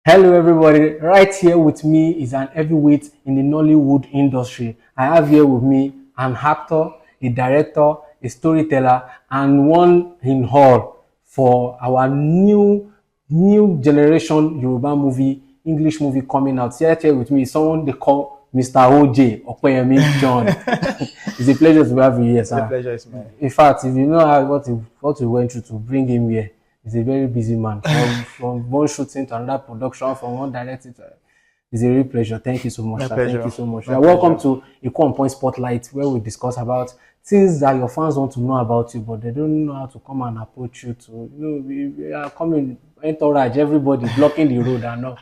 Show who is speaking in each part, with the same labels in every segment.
Speaker 1: Hello, everybody. Right here with me is an heavyweight in the Nollywood industry. I have here with me an actor, a director, a storyteller, and one in all for our new generation Yoruba movie, English movie coming out. Here with me is someone they call Mr. OJ, Opeyemi John. It's a pleasure to have you here,
Speaker 2: The
Speaker 1: sir.
Speaker 2: pleasure is mine.
Speaker 1: In fact, if you know what we went through to bring him here, he's a very busy man. From one shooting to another production, from one directing to it's a real pleasure. Thank you so much,
Speaker 2: My
Speaker 1: sir. Thank you
Speaker 2: pleasure.
Speaker 1: so much.
Speaker 2: My
Speaker 1: Welcome
Speaker 2: pleasure.
Speaker 1: to Eko OnPoint Spotlight, where we discuss about things that your fans want to know about you, but they don't know how to come and approach you to. We are coming entourage, everybody blocking the road and all.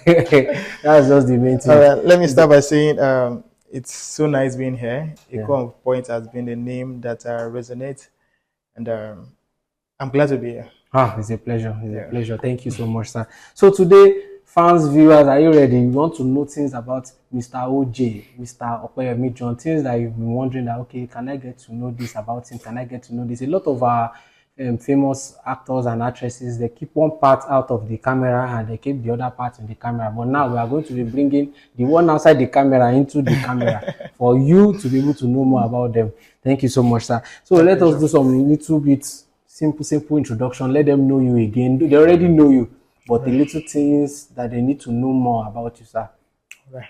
Speaker 1: That's just the main
Speaker 2: All
Speaker 1: thing.
Speaker 2: right, let me start by saying it's so nice being here.
Speaker 1: Yeah.
Speaker 2: Eko OnPoint has been a name that resonates, and I'm glad to be here.
Speaker 1: It's a pleasure. It's a
Speaker 2: Yeah.
Speaker 1: pleasure. Thank you so much, sir. So today, fans, viewers, are you ready? You want to know things about Mr. OJ, Mr. Opeyemi John, things that you've been wondering that, okay, can I get to know this about him? Can I get to know this? A lot of our famous actors and actresses, they keep one part out of the camera and they keep the other part in the camera. But now we are going to be bringing the one outside the camera into the camera for you to be able to know more about them. Thank you so much, sir. So
Speaker 2: My
Speaker 1: let us
Speaker 2: pleasure.
Speaker 1: do some little bits simple introduction. Let them know you again. They already know you, but the little things that they need to know more about you, sir.
Speaker 2: All right.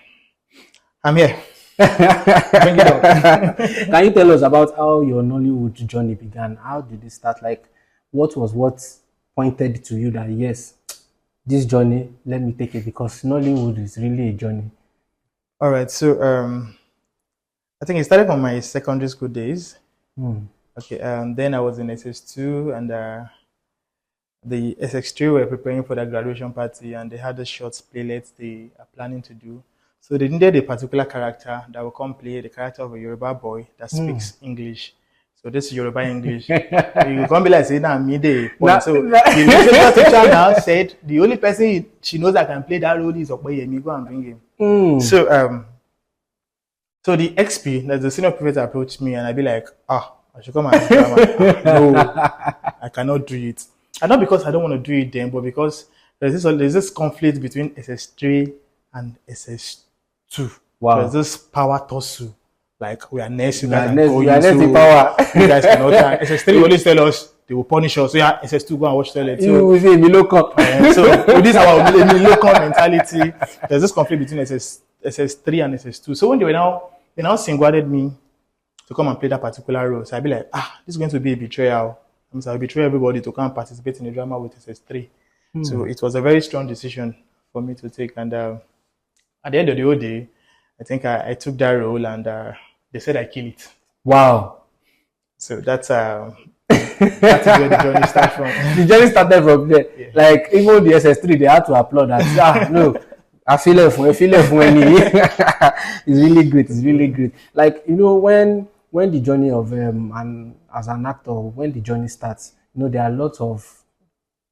Speaker 2: I'm here. Bring it on.
Speaker 1: Can you tell us about how your Nollywood journey began? How did it start? Like, what pointed to you that yes, this journey, let me take it because Nollywood is really a journey.
Speaker 2: All right, so I think it started from my secondary school days. Okay, then I was in SS2, and the SS3 were preparing for the graduation party, and they had a short playlet they are planning to do. So they needed a particular character that will come play the character of a Yoruba boy that speaks English. So this is Yoruba English. You can't be like saying that me the point. So the literature teacher now said the only person she knows that can play that role is Opeyemi. Go and bring him. So the XP, that's the senior prefect, approached me, and I'd be like, I should come and do drama. No, I cannot do it. And not because I don't want to do it then, but because there's this conflict between SS3 and SS2.
Speaker 1: Wow.
Speaker 2: There's this power tussle. Like, we are next, you
Speaker 1: We are
Speaker 2: guys can
Speaker 1: next-
Speaker 2: call
Speaker 1: we
Speaker 2: you,
Speaker 1: are next
Speaker 2: so
Speaker 1: in power.
Speaker 2: you guys cannot. SS3 will always tell us they will punish us. So yeah, SS2 go and watch toilet.
Speaker 1: You
Speaker 2: So,
Speaker 1: will say below cup.
Speaker 2: so with this our local mentality, there's this conflict between SS3 and SS2. So when they now singled me to come and play that particular role. So I'd be like, this is going to be a betrayal. I'll betray everybody to come and participate in the drama with SS3. So it was a very strong decision for me to take. And at the end of the whole day, I think I took that role, and they said I kill it.
Speaker 1: Wow.
Speaker 2: So that's where the journey started from.
Speaker 1: The journey started from there. Yeah. Like even the SS3, they had to applaud that. No, I feel it when it's really great. It's really great. Like when the journey of and as an actor, when the journey starts, there are lots of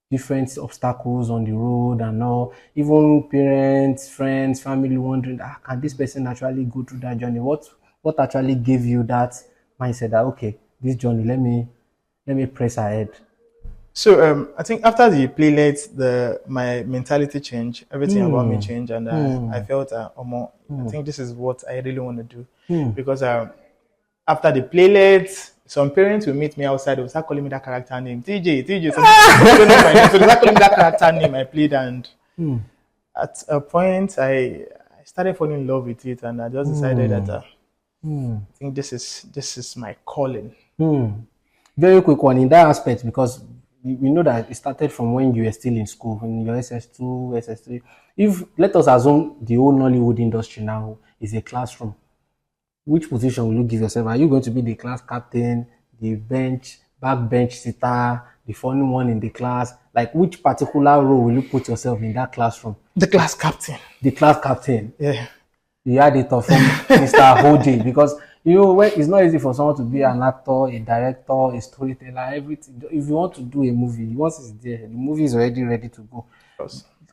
Speaker 1: different obstacles on the road and all. Even parents, friends, family wondering, can this person actually go through that journey? What actually gave you that mindset that okay, this journey, let me press ahead?
Speaker 2: So I think after the playlet, my mentality changed, everything about me changed, and I felt, I think this is what I really want to do, because after the playlet, some parents will meet me outside, they will start calling me that character name, TJ. So they don't know my name, so they start calling me that character name I played, and at a point I started falling in love with it, and I just decided that I think this is my calling.
Speaker 1: Very quick one in that aspect, because we know that it started from when you were still in school, in your SS2, SS3. If let us assume the whole Nollywood industry now is a classroom, which position will you give yourself? Are you going to be the class captain, the backbench sitter, the funny one in the class? Like, which particular role will you put yourself in that classroom?
Speaker 2: The class captain.
Speaker 1: The class captain.
Speaker 2: Yeah.
Speaker 1: You had it from Mr. OJ, because when it's not easy for someone to be an actor, a director, a storyteller, everything. If you want to do a movie, once it's there, the movie is already ready to go.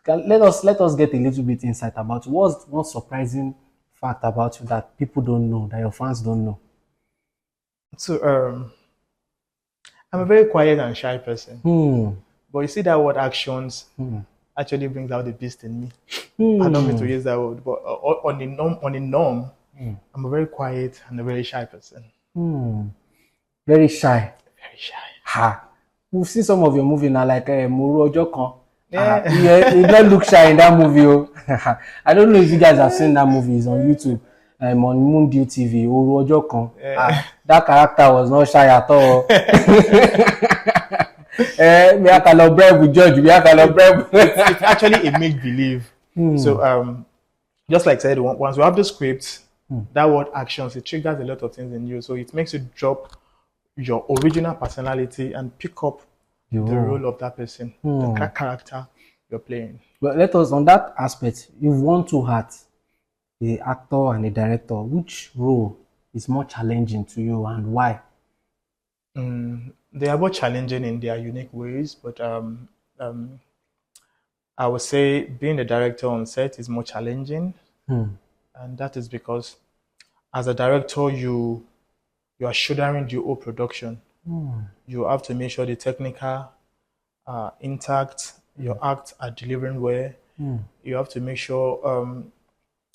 Speaker 1: Let us get a little bit insight about what's one surprising fact about you that people don't know, that your fans don't know.
Speaker 2: So I'm a very quiet and shy person. But you see that word actions, actually brings out the beast in me. Pardon me to use that word, but on the norm, I'm a very quiet and a very shy person.
Speaker 1: Very shy.
Speaker 2: Very shy.
Speaker 1: Ha. We've seen some of your movies now, like Muru Ojokan. Yeah. You don't look shy in that movie. Oh. I don't know if you guys have seen that movie. It's on YouTube. On Moondew TV. Muru Ojokan. That character was not shy at all. We are kind of brave with George. We are kind of brave.
Speaker 2: It's actually a make-believe. So, just like I said, once you have the script, that word actions, it triggers a lot of things in you. So it makes you drop your original personality and pick up the role of that person, the character you're playing.
Speaker 1: But let us, on that aspect, you've worn two hats, the actor and the director. Which role is more challenging to you and why?
Speaker 2: They are both challenging in their unique ways, but I would say being the director on set is more challenging. And that is because as a director, you are shouldering the whole production. You have to make sure the technical are intact, your acts are delivering well. You have to make sure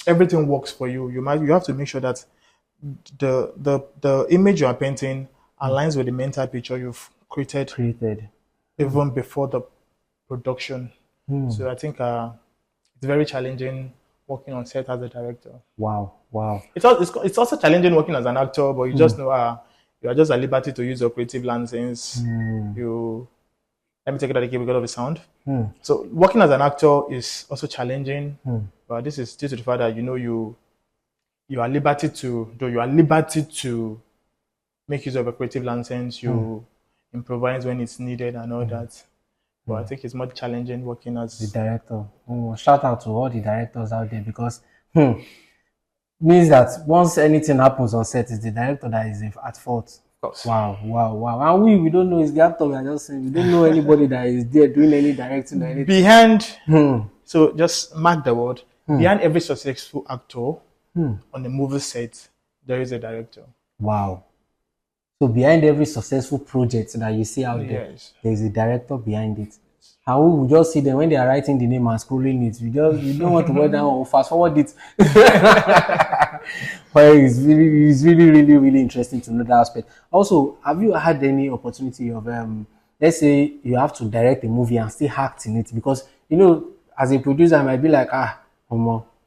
Speaker 2: everything works for you. You have to make sure that the image you are painting aligns with the mental picture you've created even before the production. So I think it's very challenging working on set as a director.
Speaker 1: Wow.
Speaker 2: It's also challenging working as an actor, but you just know you are just at liberty to use your creative license. Let me take it out again because of the sound. So working as an actor is also challenging, but this is due to the fact that you are at liberty to make use of a creative license. You improvise when it's needed and all that. But I think it's more challenging working as
Speaker 1: the director. Shout out to all the directors out there, because means that once anything happens on set, it's the director that is at fault. Wow. And we don't know, it's the actor. We are just saying we don't know anybody that is there doing any directing or anything.
Speaker 2: Behind, so just mark the word. Behind every successful actor on the movie set, there is a director.
Speaker 1: Wow. So behind every successful project that you see out there, there is a director behind it. How we will just see them when they are writing the name and scrolling it. You don't want to go down or fast forward it. But it's really interesting to know that aspect. Also, have you had any opportunity of let's say you have to direct a movie and still act in it? Because as a producer, I might be like,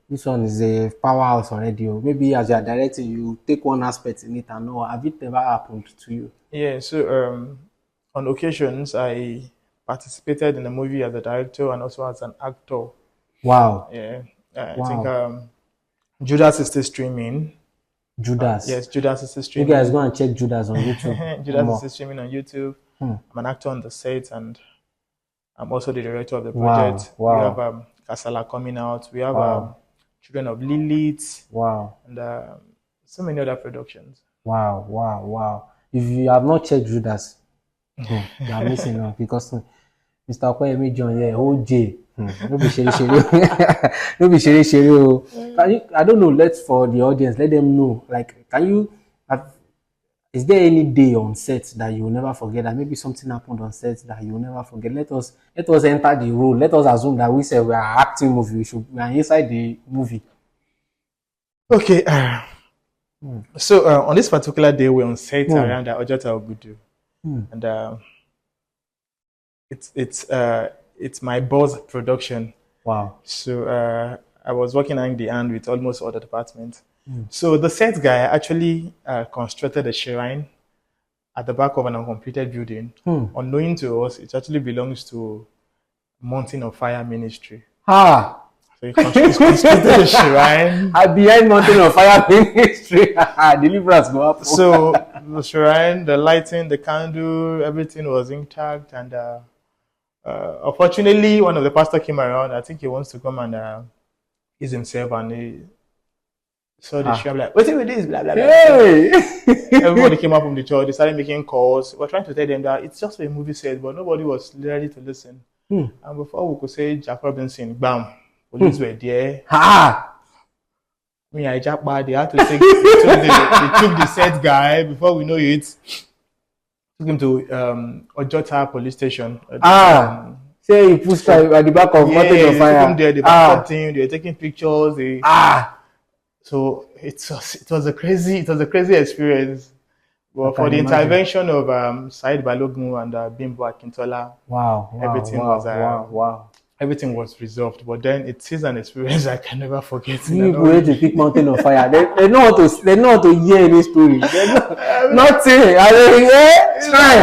Speaker 1: this one is a powerhouse already. Or maybe as you are directing, you take one aspect in it and know. Have it ever happened to you?
Speaker 2: Yeah, so on occasions, I participated in a movie as a director and also as an actor.
Speaker 1: Wow.
Speaker 2: Yeah. I think Judas is still streaming.
Speaker 1: Judas?
Speaker 2: Yes, Judas is still streaming.
Speaker 1: You guys go and check Judas on YouTube.
Speaker 2: Judas is still streaming on YouTube. I'm an actor on the set and I'm also the director of the project.
Speaker 1: Wow.
Speaker 2: We have Kasala coming out. We have Children of Lilith.
Speaker 1: Wow.
Speaker 2: And so many other productions.
Speaker 1: Wow. If you have not checked Judas, you are missing out, because Mr. Opeyemi John, OJ. No be sheri. I don't know. For the audience, let them know. Like, is there any day on set that you will never forget? That maybe something happened on set that you will never forget? Let us enter the role. Let us assume that we say we are acting movie. We are inside the movie.
Speaker 2: Okay. So on this particular day, we're on set around Ojota Ogudu, and it's my boss production.
Speaker 1: Wow.
Speaker 2: So I was working hand in hand with almost all the departments. So the set guy actually constructed a shrine at the back of an uncompleted building. Unknowing to us, it actually belongs to Mountain of Fire Ministry. So he constructed a shrine.
Speaker 1: Behind Mountain of Fire Ministry. Deliverance go up.
Speaker 2: So the shrine, the lighting, the candle, everything was intact. And unfortunately, one of the pastors came around. I think he wants to come and ease himself, and he saw the shrine, like, what's it with this? Blah, blah, blah.
Speaker 1: Hey!
Speaker 2: Everybody came up from the church. They started making calls. We're trying to tell them that it's just a movie set, but nobody was ready to listen. And before we could say Jack Robinson, bam, police were there. Me, I Jack bad. They had to take. They took the set guy. Before we know it, took him to Ojota police station.
Speaker 1: Say you put stripe at the back of
Speaker 2: Yeah,
Speaker 1: Mountain of
Speaker 2: they took him
Speaker 1: Fire.
Speaker 2: there, the back team, they were taking pictures.
Speaker 1: Ah,
Speaker 2: So it was a crazy experience.
Speaker 1: I
Speaker 2: Well, for
Speaker 1: can
Speaker 2: the
Speaker 1: imagine.
Speaker 2: intervention of Said Balogun and Bimbo Akintola,
Speaker 1: Wow, wow,
Speaker 2: everything was
Speaker 1: wow, wow, wow.
Speaker 2: everything was resolved. But then it is an experience I can never forget in
Speaker 1: You
Speaker 2: an
Speaker 1: people hate to
Speaker 2: orgy.
Speaker 1: pick Mountain of Fire. They know how to hear any story. They know nothing. I mean, try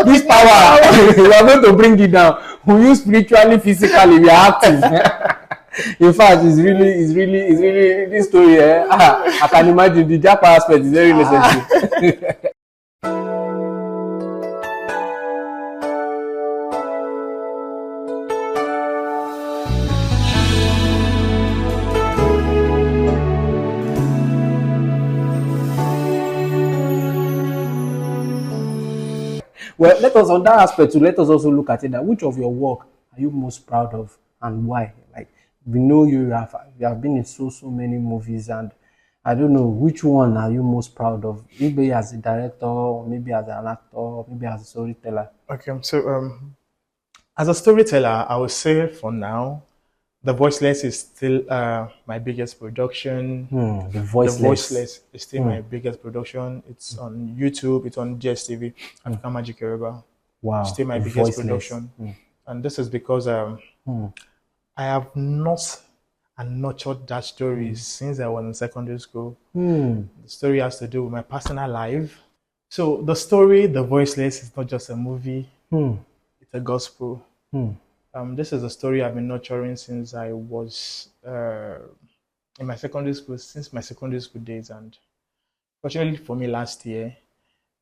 Speaker 1: this power. We are going to bring it down. We use spiritually, physically, we are active. In fact, it's really this story. I can imagine the Japa aspect is very necessary. Well, let us on that aspect too. Let us also look at it. That which of your work are you most proud of and why? Like we know you have been in so many movies, and I don't know which one are you most proud of. Maybe as a director, or maybe as an actor, or maybe as a storyteller.
Speaker 2: Okay, so as a storyteller, I would say for now, The Voiceless is still my biggest production.
Speaker 1: The
Speaker 2: The
Speaker 1: voiceless.
Speaker 2: Voiceless is still my biggest production. It's on YouTube, it's on GSTV, African Magic Yoruba. It's
Speaker 1: Wow,
Speaker 2: still my
Speaker 1: the
Speaker 2: biggest
Speaker 1: voiceless.
Speaker 2: production. And this is because I have not and nurtured that story since I was in secondary school. The story has to do with my personal life. So the story, The Voiceless, is not just a movie, it's a gospel. This is a story I've been nurturing since I was in my secondary school, since my secondary school days. And fortunately for me, last year,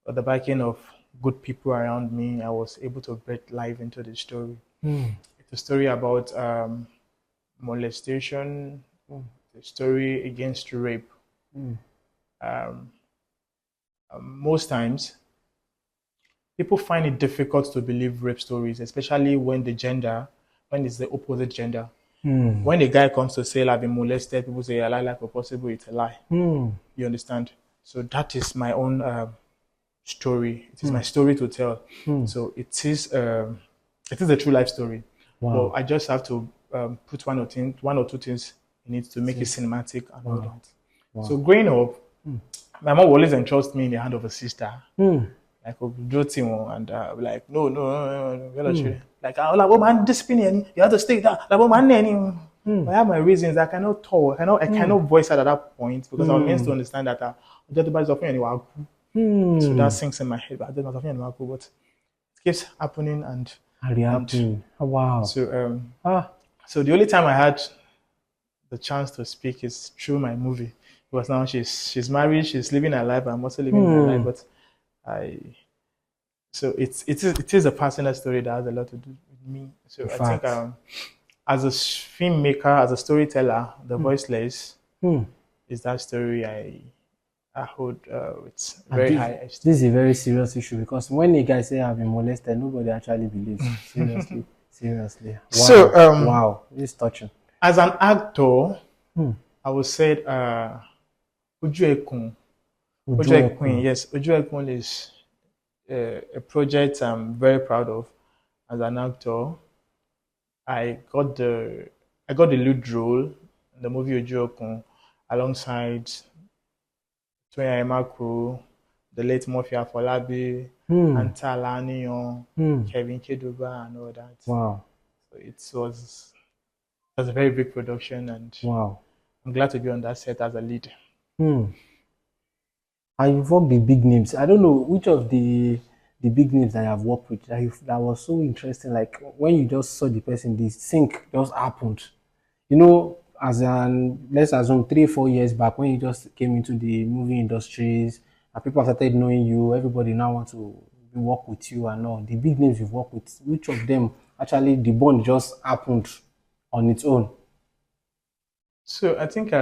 Speaker 2: with the backing of good people around me, I was able to breathe life into the story. It's a story about molestation, a story against rape. Most times, people find it difficult to believe rape stories, especially when it's the opposite gender. When a guy comes to say, I've been molested, people say, a lie like possible, it's a lie. You understand? So that is my own story. It is my story to tell. So it is a true life story.
Speaker 1: Wow.
Speaker 2: But I just have to put one or two things in it to make it cinematic and all that. So growing up, my mom always entrusted me in the hand of a sister. Like and like no, you're not sure. Like oh man, discipline you have to stay there. Like man, I have my reasons. I cannot talk. I cannot voice it at that point because I was meant to understand that everybody's offering anyway. So that sinks in my head. But I don't know offering but it keeps happening and
Speaker 1: Wow.
Speaker 2: so so the only time I had the chance to speak is through my movie. Because now she's married, she's living her life. I'm also living my life, but so it is a personal story that has a lot to do with me. So I think as a filmmaker, as a storyteller, The Voiceless is that story I hold with very high esteem.
Speaker 1: This is a very serious issue because when a guy say I've been molested, nobody actually believes. Seriously. Wow.
Speaker 2: So
Speaker 1: wow, this is touching.
Speaker 2: As an actor, I would say Oju Ekun. Yes, Oju Ekun is a project I'm very proud of as an actor. I got the lead role in the movie Oju Ekun alongside Toyin Emaku, the late Murphy Afolabi, Anta Laniyan, Kevin Keduba, and all that.
Speaker 1: Wow.
Speaker 2: So it was a very big production, and
Speaker 1: wow,
Speaker 2: I'm glad to be on that set as a lead.
Speaker 1: And you've worked with big names. I don't know which of the big names that I have worked with that was so interesting. Like when you just saw the person, the sync just happened. You know, as an let's assume 3 4 years back when you just came into the movie industries and people started knowing you, everybody now wants to work with you and all. The big names you've worked with, which of them actually the bond just happened on its own?
Speaker 2: So I think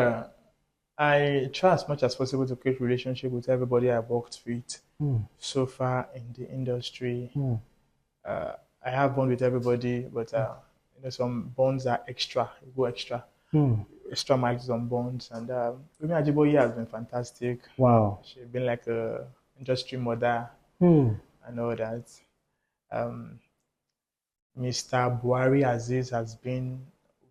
Speaker 2: I try as much as possible to create relationship with everybody I've worked with so far in the industry. I have bond with everybody, but some bonds are extra. You go extra miles on bonds. And Umi Ajiboye has been fantastic.
Speaker 1: Wow,
Speaker 2: She's been like a industry mother and all that. Mr. Buhari Aziz has been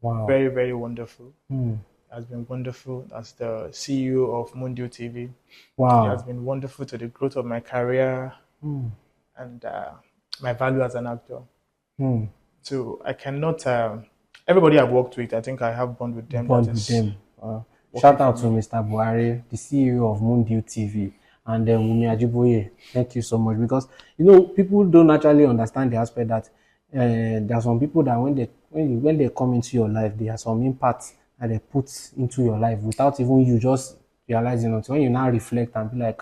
Speaker 1: Wow.
Speaker 2: very, very wonderful.
Speaker 1: Hmm.
Speaker 2: Has been wonderful as the CEO of Mundio TV. It has
Speaker 1: Wow.
Speaker 2: been wonderful to the growth of my career
Speaker 1: Hmm.
Speaker 2: and my value as an actor.
Speaker 1: Hmm.
Speaker 2: So I cannot. Everybody I've worked with, I think I have bond with them that
Speaker 1: Bond with
Speaker 2: is
Speaker 1: them.
Speaker 2: working
Speaker 1: Shout
Speaker 2: for
Speaker 1: out to
Speaker 2: me.
Speaker 1: Mr. Buhari, the CEO of Moondew TV, and Wumi Ajiboye. Thank you so much because people don't actually understand the aspect that there are some people that when they come into your life, there are some impacts that they put into your life without even you just realizing until when you now reflect and be like,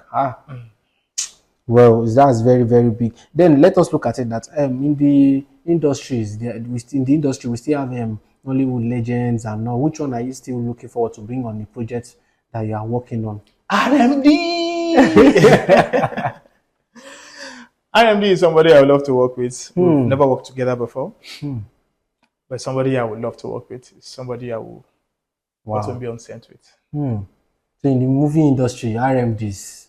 Speaker 1: well, that's very, very big. Then let us look at it that in the industries, in the industry, we still have Nollywood legends and all. Which one are you still looking forward to bring on the project that you are working on?
Speaker 2: RMD. RMD is somebody I would love to work with. We've never worked together before, but somebody I would love to work with. Somebody I would want to
Speaker 1: Wow.
Speaker 2: be on set with.
Speaker 1: So in the movie industry, RMDs.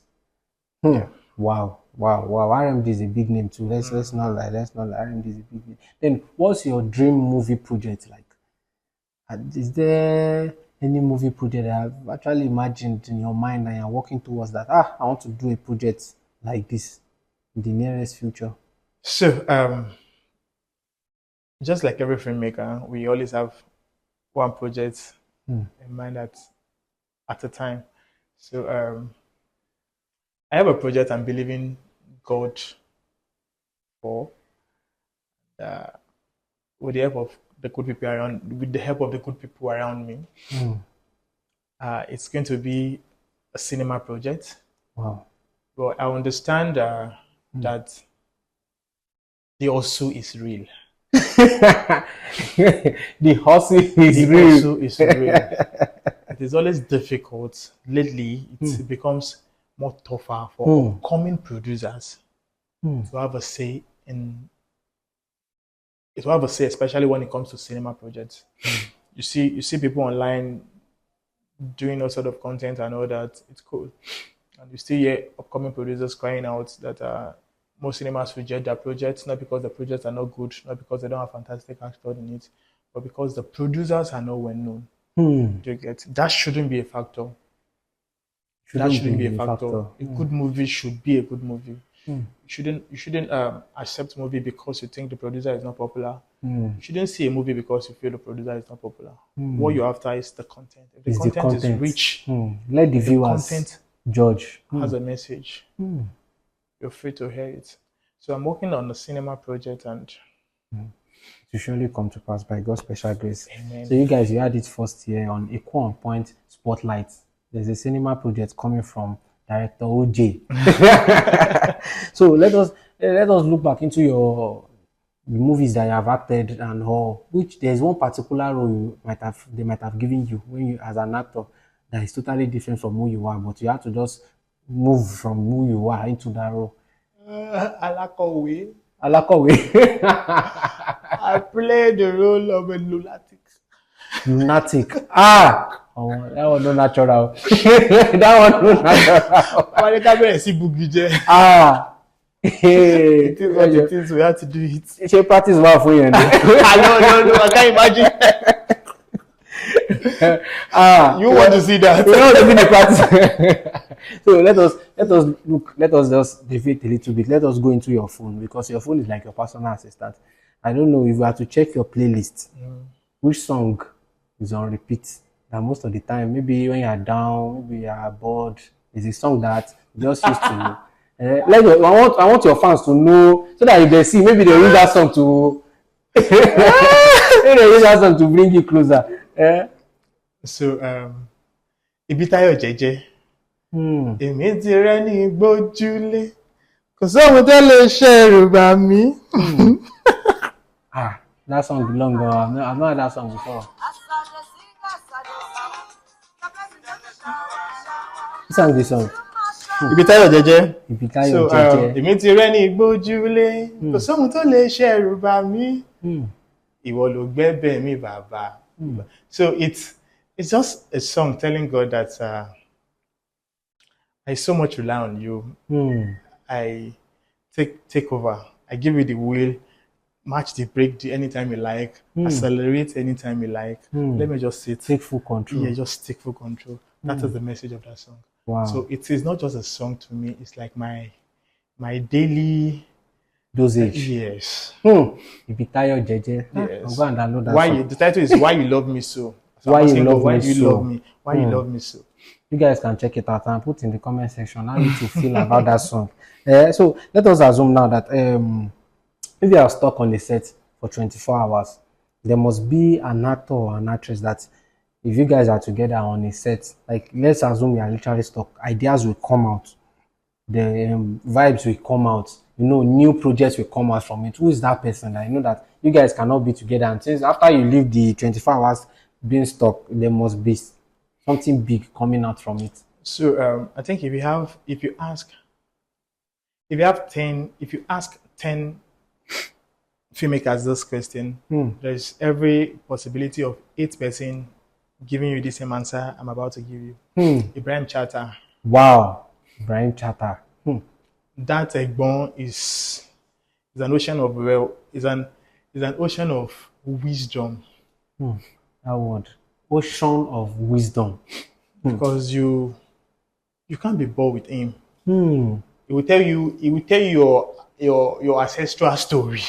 Speaker 2: Yeah.
Speaker 1: Wow, wow, wow. RMD is a big name too. Let's not lie. Let's not lie. RMD is a big name. Then what's your dream movie project like? Is there any movie project that I've actually imagined in your mind and you're working towards that? I want to do a project like this in the nearest future.
Speaker 2: So, just like every filmmaker, we always have one project in mind at a time. So, I have a project I'm believing God for, uh, with the help of the good people around, with the help of the good people around me. It's going to be a cinema project.
Speaker 1: Wow.
Speaker 2: But I understand that the hustle is real.
Speaker 1: The hustle is
Speaker 2: The
Speaker 1: real.
Speaker 2: hustle is real. It is always difficult. Lately, it becomes more tougher for upcoming producers to have a say especially when it comes to cinema projects. You see people online doing all sort of content and all that. It's cool. And you still hear upcoming producers crying out that most cinemas reject their projects, not because the projects are not good, not because they don't have fantastic actors in it, but because the producers are not well known. Do you get? That shouldn't be a factor. That shouldn't be a factor. A good movie should be a good movie. You shouldn't accept movie because you think the producer is not popular. You shouldn't see a movie because you feel the producer is not popular. What you're after is the content. If the
Speaker 1: It's the
Speaker 2: content is
Speaker 1: content.
Speaker 2: rich,
Speaker 1: Let the
Speaker 2: the
Speaker 1: viewers
Speaker 2: content
Speaker 1: judge.
Speaker 2: has a message, you're free to hear it. So I'm working on a cinema project and
Speaker 1: To surely come to pass by God's special grace.
Speaker 2: amen.
Speaker 1: So you guys, you had it first here on Eko OnPoint Spotlight. There's a cinema project coming from director OJ. So let us look back into the movies that you have acted and all. Which there's one particular role they might have given you when you as an actor that is totally different from who you are, but you have to just move from who you are into that role.
Speaker 2: Alakowe.
Speaker 1: Alakowe.
Speaker 2: I played the role of a lunatic.
Speaker 1: Lunatic. Oh, that one no natural. That one no natural. Hey.
Speaker 2: It is what it is. We have to do it.
Speaker 1: She practice well for you.
Speaker 2: No, I can't imagine. You want to see that?
Speaker 1: We want to see the practice. So let us just deviate a little bit. Let us go into your phone because your phone is like your personal assistant. I don't know if you have to check your playlist. Which song is on repeat? That most of the time, maybe when you are down, maybe you are bored, is a song that you just used to. I want your fans to know so that if they see, maybe they use that song to. Maybe they use that song to bring you closer.
Speaker 2: So, Ibitayo Jeje. Èmi ti rẹ́ ní gbójúlé. Kò sóhun tó lè ṣẹ̀rù bà mí.
Speaker 1: That song belong. I've not heard that song before. Who sang this song?
Speaker 2: Ibitayo Jeje.
Speaker 1: Ibitayo Jeje.
Speaker 2: Èmi ti rẹ́ ní gbójúlé. Kò sóhun tó lè ṣẹ̀rù bà mí. Ìwọ ló gbẹ́bẹ̀ mi bàbá. So it's just a song telling God that I so much rely on you. I take over. I give you the will match the break anytime you like, accelerate anytime you like. Let me just sit.
Speaker 1: Take full control.
Speaker 2: Yeah, just take full control. That is the message of that song.
Speaker 1: Wow.
Speaker 2: So it is not just a song to me, it's like my daily
Speaker 1: dosage.
Speaker 2: Yes.
Speaker 1: You be tired, JJ.
Speaker 2: Yes.
Speaker 1: I'm going to download that
Speaker 2: Why
Speaker 1: song.
Speaker 2: you, the title is Why You Love Me So. So
Speaker 1: Why
Speaker 2: I'm
Speaker 1: You
Speaker 2: asking
Speaker 1: Love
Speaker 2: God, why
Speaker 1: Me
Speaker 2: do you
Speaker 1: So.
Speaker 2: love me? Why you love me so?
Speaker 1: You guys can check it out and put in the comment section how you feel about that song. So let us assume now that if you are stuck on the set for 24 hours, there must be an actor or an actress that if you guys are together on a set, like let's assume you are literally stuck, ideas will come out, the vibes will come out, new projects will come out from it. Who is that person? I know that you guys cannot be together, and since after you leave the 24 hours being stuck, there must be something big coming out from it.
Speaker 2: So I think if you ask 10 filmmakers this question, there's every possibility of 8 person giving you the same answer I'm about to give you. Ibrahim Chatta.
Speaker 1: Wow, Ibrahim Chatta.
Speaker 2: That Egbon is an ocean of is an ocean of wisdom.
Speaker 1: That word, ocean of wisdom.
Speaker 2: Because you can't be bored with him. He will tell you your ancestral story.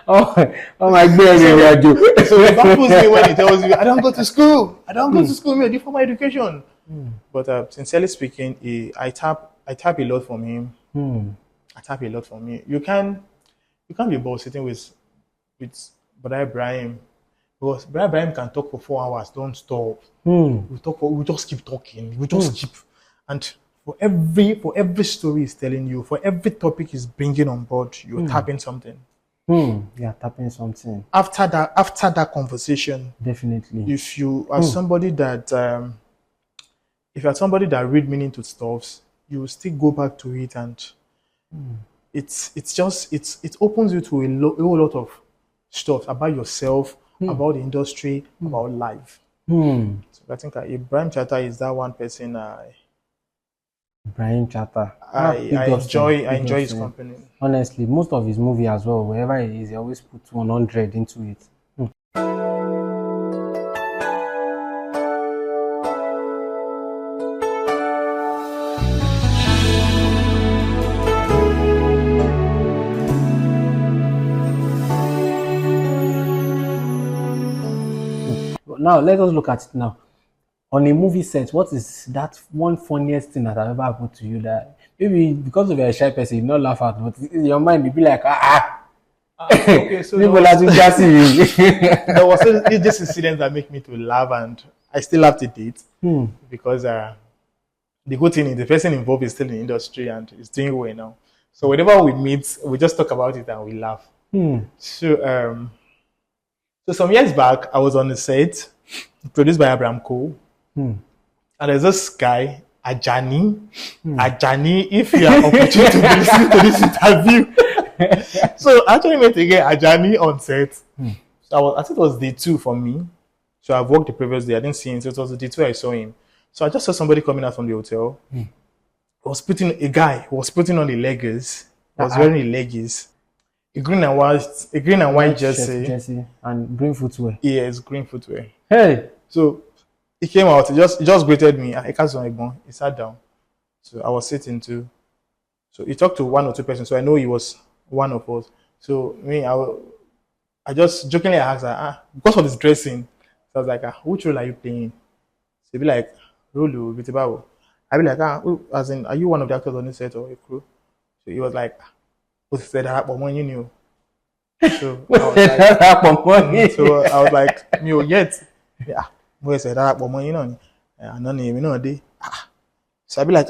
Speaker 1: oh my God!
Speaker 2: So it baffles me when he tells you, I don't go to school, I do formal education. But sincerely speaking, I tap a lot from him. I tap a lot from him. You can't be bored sitting with Brother Ibrahim, because Brother Ibrahim can talk for 4 hours, don't stop. We just keep talking. We just keep, and for every story he's telling you, for every topic he's bringing on board, you're tapping something.
Speaker 1: Yeah, tapping something.
Speaker 2: After that conversation,
Speaker 1: definitely.
Speaker 2: If you are somebody that read meaning to stuffs, you will still go back to it, and it opens you to a whole lot of stuff about yourself, about the industry, about life. So I think Ibrahim Chatta is that one person.
Speaker 1: Ibrahim Chatta.
Speaker 2: I enjoy his company.
Speaker 1: Honestly, most of his movie as well, wherever he is, he always puts 100 into it. Now, let us look at it now. On a movie set, what is that one funniest thing that has ever happened to you that maybe because of your shy person, you not laugh at, but in your mind, you be like,
Speaker 2: okay, so there was this incident that make me to laugh, and I still have to date because the good thing is the person involved is still in the industry and is doing well now. So whenever we meet, we just talk about it and we laugh. So some years back, I was on the set produced by Abraham Cole. And there's this guy, Ajani. Ajani, if you are opportunity to listen to this interview. So I actually met again Ajani on set. So I think it was day 2 for me. So I've worked the previous day. I didn't see him. So it was the day 2 I saw him. So I just saw somebody coming out from the hotel. A guy was putting on the leggings. Was wearing the leggings. A green and white jersey.
Speaker 1: And green footwear.
Speaker 2: Yes, green footwear.
Speaker 1: Hey.
Speaker 2: So he came out, he just greeted me. He sat down. So I was sitting too. So he talked to 1 or 2 persons. So I know he was one of us. So I just jokingly asked her, because of his dressing. So I was like, which role are you playing? So he'd be like, Rolo, Vitibao. I'd be like, are you one of the actors on the set or a crew? So he was like, said you knew. So I was like, me yet. Yeah. Boy said that but you know. So I be like,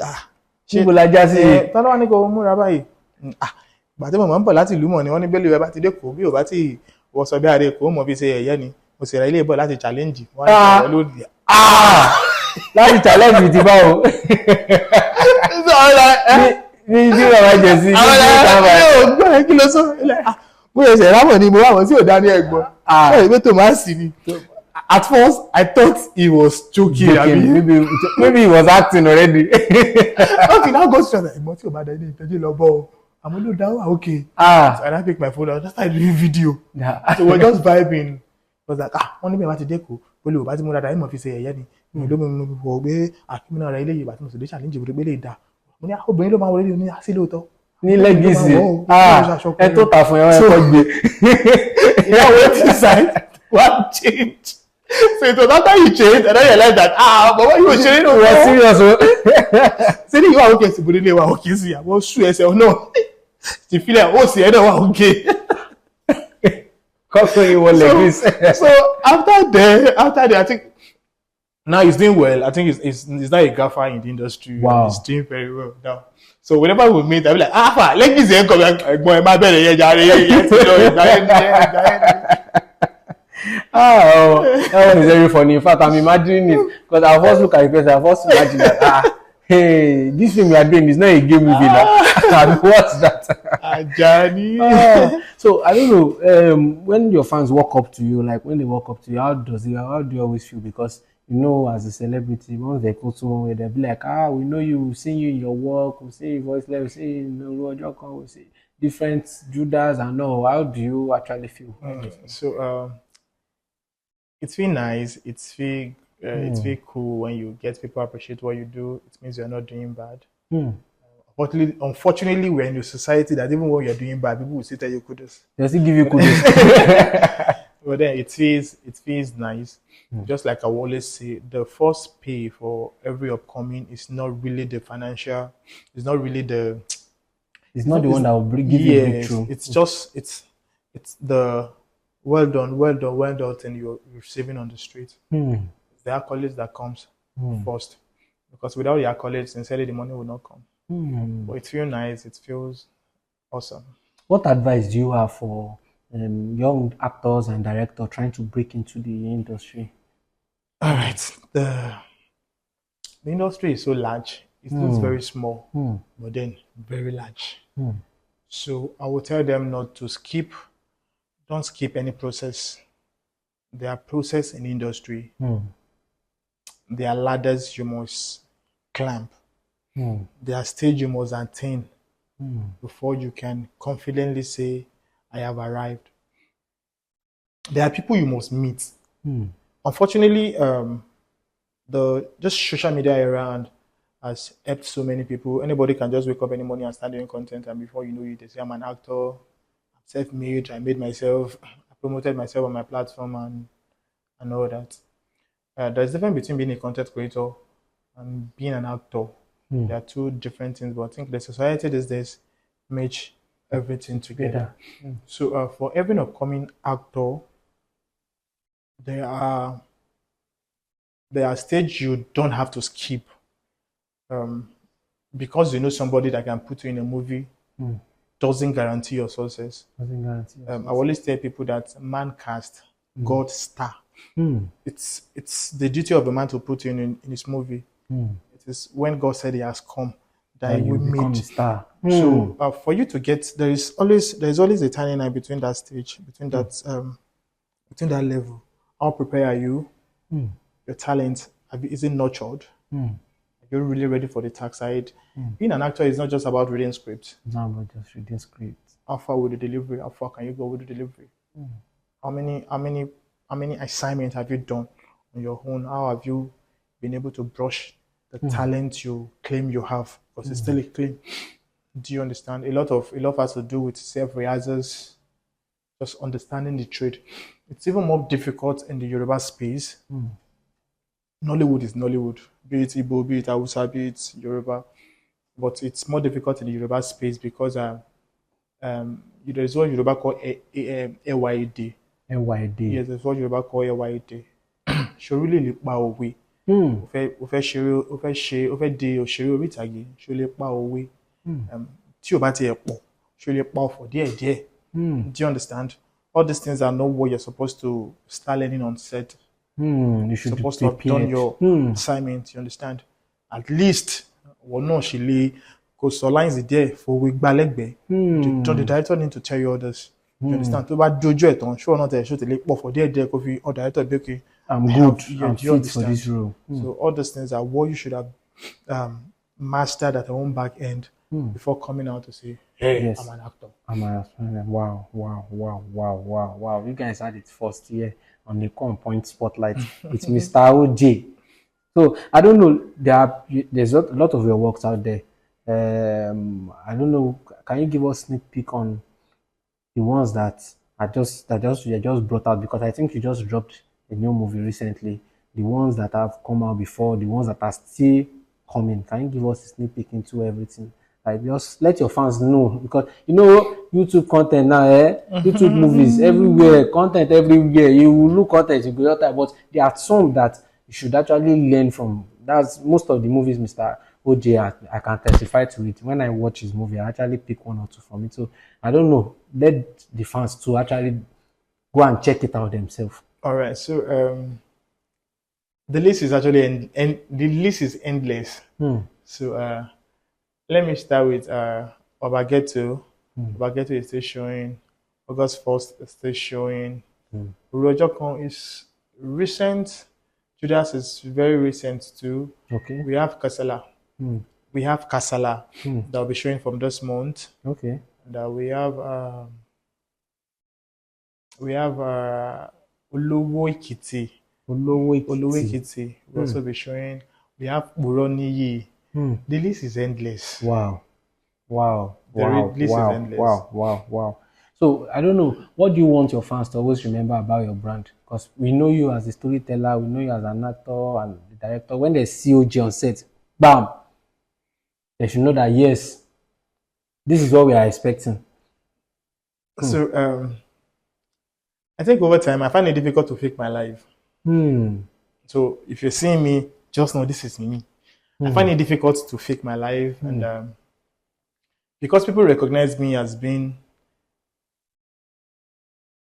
Speaker 1: People like just
Speaker 2: tell one go múra báyìí. But mo máa ń bọ̀ láti ìlú mọ̀ ni wọ́n ní bẹ́ẹ̀ lè bá ti dé kò bí ò bá ti wọ sọ bí àrẹ kò mọ̀ bí ṣe ẹ̀yẹ́ ni mo sì ra ilé bọ̀ láti challenge wọ́n á ṣe lónìí.
Speaker 1: Láti challenge ti báwo.
Speaker 2: So I
Speaker 1: ní bàbá jẹ̀sí.
Speaker 2: Àwọn ọ̀gbọ́n kí ló sọ? Mo yẹ ṣe rámọ̀ ni mo rámọ̀ tí ò dá ní ẹ̀gbọ́n. Bẹ́ẹ̀ ni Tomasi ni. At first, I thought he was joking. Maybe
Speaker 1: he was acting already.
Speaker 2: Okay, now go straight. Ẹ̀gbọ́n tí ò bá dá ní ìtọ́jú lọ bọ̀ I'm gonna down, okay.
Speaker 1: Ah.
Speaker 2: So, and I picked my phone, I just started doing video.
Speaker 1: Yeah.
Speaker 2: So we're just vibing. I was like, only me about to deco. Polo, but I'm that I'm officer, yeah. You don't know for me, I came out really, but I'm so the challenge with the belly da. When I hope you already need a siloto.
Speaker 1: Ní legacy. Ẹ tó tà fún ẹ kọ́ gbé.
Speaker 2: You know what inside? One change. So it was after you changed, and then you realized that but what you were changing
Speaker 1: You were serious.
Speaker 2: Say you are okay, so you are okay. See, I was sure I said, no. You feel like, oh, see, I don't okay. So after that, I think now he's doing well. I think he's now a gaffer in the industry.
Speaker 1: Wow.
Speaker 2: He's doing very well now. So whenever we meet, I'll be like, let me see come boy, my belly,
Speaker 1: that one is very funny. In fact, I'm imagining it because I first look at the person, I first imagine that hey, this film we are doing is not a game movie now. What's that?
Speaker 2: Johnny.
Speaker 1: So I don't know. When your fans walk up to you, like when they walk up to you, how do you always feel? Because you know, as a celebrity, once they go to one way, they'll be like, we know you, we've seen you in your work, we've seen your voice level, we've seen you in the Rojo, we see different Judas and all. How do you actually feel?
Speaker 2: So it's feel nice. It's feel cool when you get people appreciate what you do. It means you're not doing bad. Unfortunately, we're in a society that even when you're doing bad, people will say that you kudos.
Speaker 1: They still give you kudos.
Speaker 2: But then it feels nice. Just like I always say, the first pay for every upcoming is not really the financial. It's not really the.
Speaker 1: It's not the one that will give you breakthrough.
Speaker 2: It's just it's the well done thing you're receiving on the street. The accolades that comes first, because without the accolades, sincerely, the money will not come. But it feels nice. It feels awesome.
Speaker 1: What advice do you have for young actors and directors trying to break into the industry?
Speaker 2: All right, the industry is so large. It looks very small, but then very large. So I will tell them not to skip. Don't skip any process. There are process in the industry. There are ladders you must climb. There are stages you must attain before you can confidently say, I have arrived. There are people you must meet. Unfortunately, the just social media around has helped so many people. Anybody can just wake up any morning and start doing content, and before you know it, they say, I'm an actor, I'm self-made, I made myself, I promoted myself on my platform and all that. There's a difference between being a content creator and being an actor. There are two different things, but I think the society these days merge everything together. So for every upcoming actor, there are stages you don't have to skip. Because you know somebody that can put you in a movie doesn't guarantee your success. I always tell people that man cast, God star. It's the duty of a man to put you in his movie. It is when God said he has come that he will meet.
Speaker 1: Star.
Speaker 2: So for you to get, there is always a tiny line between that stage, between that level. How prepared are you? Your talent, is it nurtured? Are you really ready for the tax side? Being an actor is not just about reading scripts.
Speaker 1: It's not about just reading scripts.
Speaker 2: How far with the delivery? How far can you go with the delivery? How many assignments have you done on your own? How have you been able to brush the talent you claim you have? Because it's still a claim. Do you understand? A lot has to do with self-rehearsals, just understanding the trade. It's even more difficult in the Yoruba space. Nollywood is Nollywood, be it Igbo, be it Hausa, be it Yoruba, but it's more difficult in the Yoruba space because there's what Yoruba call AYD.
Speaker 1: AYD.
Speaker 2: Yes, there's what Yoruba call AYD. Ṣo really lè pa òwe. Ó fẹ́ di òṣèré orí ìtàgé, ṣó lè pa òwe. Tí ò bá tiẹ̀ pọ̀, ṣó lè pa ọ̀fọ̀ díẹ̀díẹ̀. Do you understand? All these things are not what you're supposed to start learning on set.
Speaker 1: You should
Speaker 2: be supposed to have done your assignment, you understand? At least, she lay because the lines there for we balegbe. The director need to tell you all this. You understand? To bad jojo it on sure not a show to lay for there coffee or director be okay.
Speaker 1: I'm good. I'm fit for this role.
Speaker 2: So all those things are what you should have mastered at your own back end before coming out to say Hey,
Speaker 1: Yes.
Speaker 2: I'm an actor.
Speaker 1: I'm a wow, wow, wow, wow, wow, wow. You guys had it first here on the Eko OnPoint spotlight with Mr. OJ. So I don't know. There's a lot of your works out there. I don't know. Can you give us sneak peek on the ones that you just brought out? Because I think you just dropped a new movie recently. The ones that have come out before, the ones that are still coming. Can you give us a sneak peek into everything? Like just let your fans know, because you know YouTube content now, YouTube movies everywhere, content everywhere. You will look content, you go out, but there are some that you should actually learn from. That's most of the movies, Mr. OJ. I can testify to it. When I watch his movie, I actually pick one or two from it. So I don't know. Let the fans to actually go and check it out themselves.
Speaker 2: All right. So the list is actually the list is endless. So let me start with Obageto. Obageto is still showing. August 1st is still showing. Rojokon is recent. Judas is very recent too.
Speaker 1: Okay.
Speaker 2: We have Kasala. We have Kasala that will be showing from this month.
Speaker 1: Okay.
Speaker 2: And we have Olowo Ikiti. Olowo Ikiti will also be showing. We have Buroniyi. The list is endless.
Speaker 1: Wow. Wow.
Speaker 2: The
Speaker 1: Wow.
Speaker 2: list
Speaker 1: Wow.
Speaker 2: is endless.
Speaker 1: Wow. Wow. Wow. So I don't know. What do you want your fans to always remember about your brand? Because we know you as a storyteller, we know you as an actor and the director. When they see OJ on set, bam, they should know that yes, this is what we are expecting.
Speaker 2: So I think over time I find it difficult to fake my life. So if you're seeing me, just know this is me. I find it difficult to fake my life, and because people recognize me as being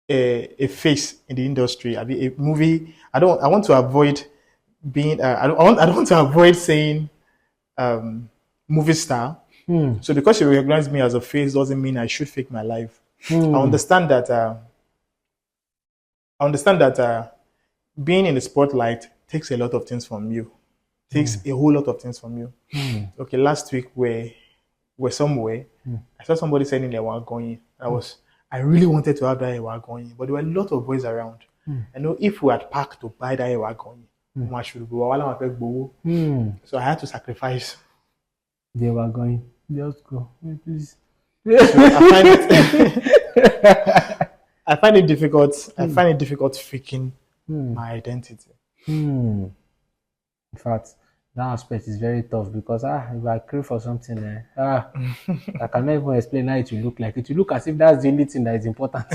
Speaker 2: a face in the industry, I mean a movie. I want to avoid being. I don't want to avoid saying movie star. So because you recognize me as a face doesn't mean I should fake my life. I understand that. Being in the spotlight takes a lot of things from you. Takes a whole lot of things from you. Okay, last week we're somewhere. I saw somebody saying they were going. I really wanted to have that ewa going, but there were a lot of boys around. I know if we had packed to buy that ewa going, so I had to sacrifice.
Speaker 1: They were going. Just go, please.
Speaker 2: So I find it difficult. I find it difficult faking my identity.
Speaker 1: In fact, that aspect is very tough because if I crave for something, I cannot even explain how it will look like. It will look as if that's the only thing that is important.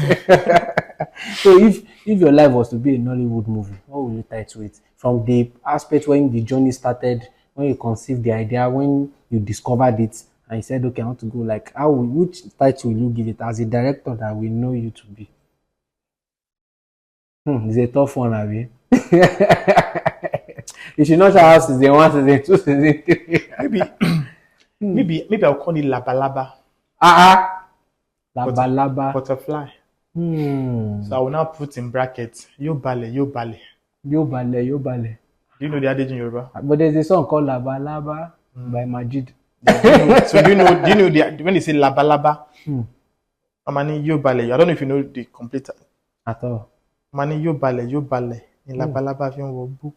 Speaker 1: So if your life was to be a Nollywood movie, what would you title it? From the aspect when the journey started, when you conceived the idea, when you discovered it, and you said, okay, I want to go, like, which title will you give it as a director that we know you to be? It's a tough one, Abi. You should not have season 1, season 2, season 3.
Speaker 2: Maybe I'll call it Laba Laba.
Speaker 1: Laba Laba.
Speaker 2: Butterfly. So I will now put in brackets, Yo Bale, Yo Bale.
Speaker 1: Yo Bale, Yo Bale.
Speaker 2: Do you know the adage in Yoruba?
Speaker 1: But there's a song called Laba Laba by Majid.
Speaker 2: So do you know when they say Laba Laba? Amani Yo Bale. I don't know if you know the complete.
Speaker 1: At all.
Speaker 2: Amani Yo Bale, Yo Bale. In Laba Laba fi wo gbo.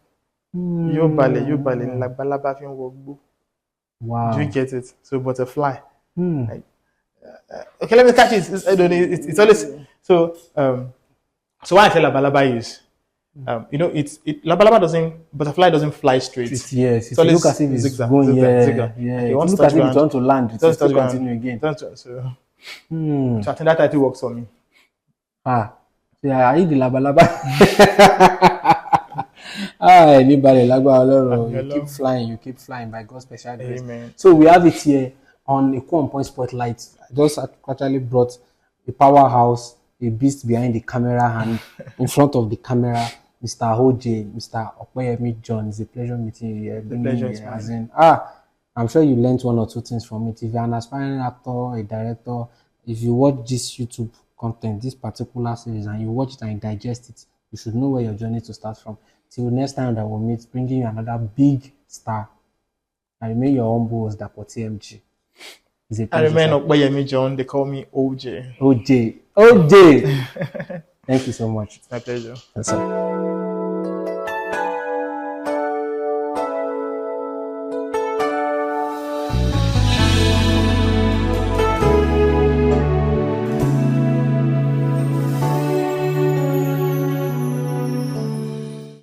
Speaker 2: Yo Bale, in Laba Laba fi wo gbo.
Speaker 1: Wow.
Speaker 2: Do you get it? So butterfly. Like, okay, let me catch it. It's always so. So why I say Laba Laba is, Laba Laba butterfly doesn't fly straight.
Speaker 1: Yes, it looks as if it's
Speaker 2: zigzag,
Speaker 1: going.
Speaker 2: zigzag.
Speaker 1: Yeah.
Speaker 2: Okay,
Speaker 1: It looks as if it's want to land. It will still continue again.
Speaker 2: So I think that title works for me.
Speaker 1: Yeah, I eat the Laba Laba. Anybody you keep flying by God's special grace.
Speaker 2: Amen.
Speaker 1: So we have it here on Eko OnPoint spotlight. I just actually brought a powerhouse, a beast behind the camera and in front of the camera, Mr. OJ, Mr. Opeyemi John. It's a pleasure meeting you.
Speaker 2: The pleasure is mine.
Speaker 1: I'm sure you learned one or two things from it. If you're an aspiring actor, a director, if you watch this YouTube content, this particular series, and you watch it and digest it, you should know where your journey to start from. Till next time that we'll meet, bringing you another big star. I remain your humble host, Dapo TMG. It's a
Speaker 2: I
Speaker 1: pleasure.
Speaker 2: remain
Speaker 1: Sir.
Speaker 2: Opeyemi John. They call me OJ.
Speaker 1: OJ. OJ. Thank you so much.
Speaker 2: It's my pleasure.
Speaker 1: Yes, sir.